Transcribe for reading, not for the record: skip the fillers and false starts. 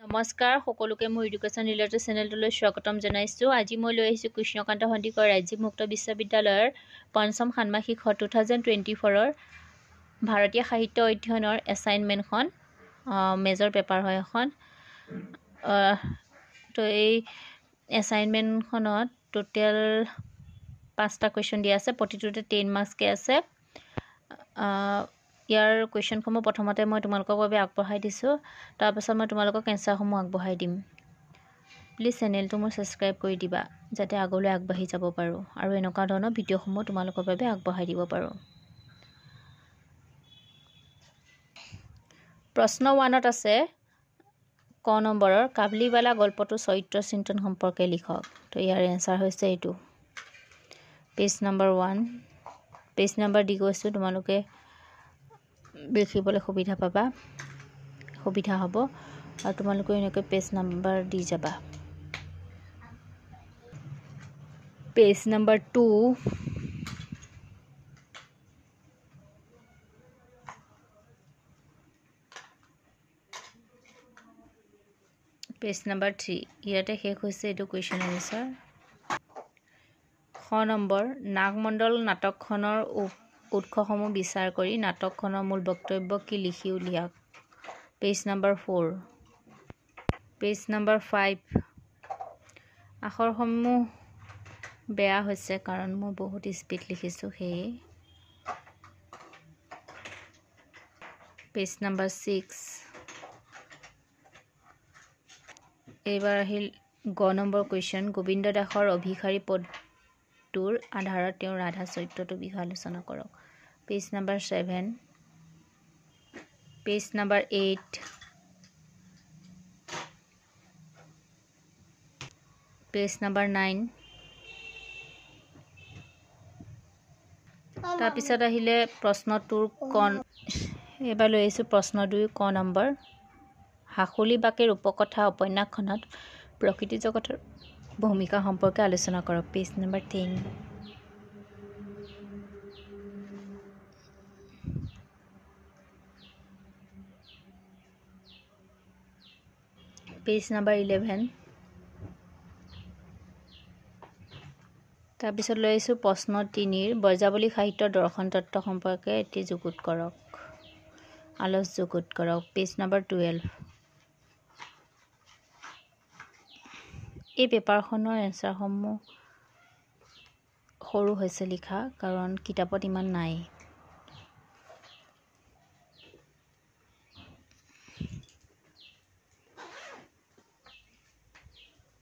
নমস্কাৰ সকলোকে মোৰ এডুকেশ্যন ৰিলেটেড চেনেলটোলৈ স্বাগতম জনাইছোঁ। আজি মই লৈ আহিছোঁ কৃষ্ণকান্ত সন্দিকৈ ৰাজ্যিক মুক্ত বিশ্ববিদ্যালয়ৰ পঞ্চম ষান্মাসিক 2024ৰ ভাৰতীয় সাহিত্য অধ্যয়নৰ এছাইনমেণ্টখন মেজৰ পেপাৰ হয় এখন। তো এই এছাইনমেণ্টখনত টোটেল 5টা কুৱেশ্যন দিয়া আছে, প্ৰতিটোতে 10 মাৰ্কছকৈ আছে। ইয়াৰ কুৱেশ্যনসমূহ প্ৰথমতে মই তোমালোকৰ বাবে আগবঢ়াই দিছোঁ, তাৰপাছত মই তোমালোকক এনচাৰসমূহ আগবঢ়াই দিম। প্লিজ চেনেলটো মোৰ ছাবস্ক্ৰাইব কৰি দিবা যাতে আগলৈ আগবাঢ়ি যাব পাৰোঁ আৰু এনেকুৱা ধৰণৰ ভিডিঅ'সমূহ তোমালোকৰ বাবে আগবঢ়াই দিব পাৰোঁ। প্ৰশ্ন 1ত আছে ক নম্বৰৰ কাবুলীৱালা গল্পটোৰ চৰিত্ৰ চিন্তন সম্পৰ্কে লিখক। তো ইয়াৰ এনচাৰ হৈছে এইটো। পেজ নম্বৰ 1, পেজ নম্বৰ দি গৈছোঁ, তোমালোকে লিখিবলৈ সুবিধা হ'ব আৰু তোমালোকে এনেকৈ পেজ নম্বৰ দি যাবা। পেজ নম্বৰ 2, পেজ নম্বৰ 3, ইয়াতে শেষ হৈছে এইটো কুৱেশ্যন এনচাৰ। খ নম্বৰ নাগমণ্ডল নাটকখনৰ উৎসসমূহ বিচাৰ কৰি নাটকখনৰ মূল বক্তব্য কি লিখি উলিয়াওক। পেজ নম্বৰ 4, পেজ নম্বৰ 5, আখৰসমূহ বেয়া হৈছে কাৰণ মই বহুত স্পীড লিখিছোঁ সেয়ে। পেজ নম্বৰ 6, এইবাৰ আহিল গ নম্বৰ কুৱেশ্যন গোবিন্দ দাসৰ অভিসাৰী পদটোৰ আধাৰত তেওঁৰ ৰাধা চৰিত্ৰটোৰ বিষয়ে আলোচনা কৰক। Page number 7, page number 8, page number 9, তাৰপিছত আহিলে প্ৰশ্ন 2 এইবাৰ লৈ আহিছোঁ প্ৰশ্ন 2 ক নম্বৰ সাঁকুলি বাকেৰ উপকথা উপন্যাসখনত প্ৰকৃতি জগতৰ ভূমিকা সম্পৰ্কে আলোচনা কৰক। পেজ নম্বৰ 10, পেজ নম্বৰ 11, তাৰপিছত লৈ আহিছোঁ প্ৰশ্ন 3 ব্ৰজাৱলী সাহিত্যৰ দৰ্শন তত্ত্ব সম্পৰ্কে এটি যুগুত কৰক, যুগুত কৰক। পেজ নম্বৰ 12, এই পেপাৰখনৰ এনচাৰসমূহ সৰু হৈছে লিখা কাৰণ কিতাপত ইমান নাই।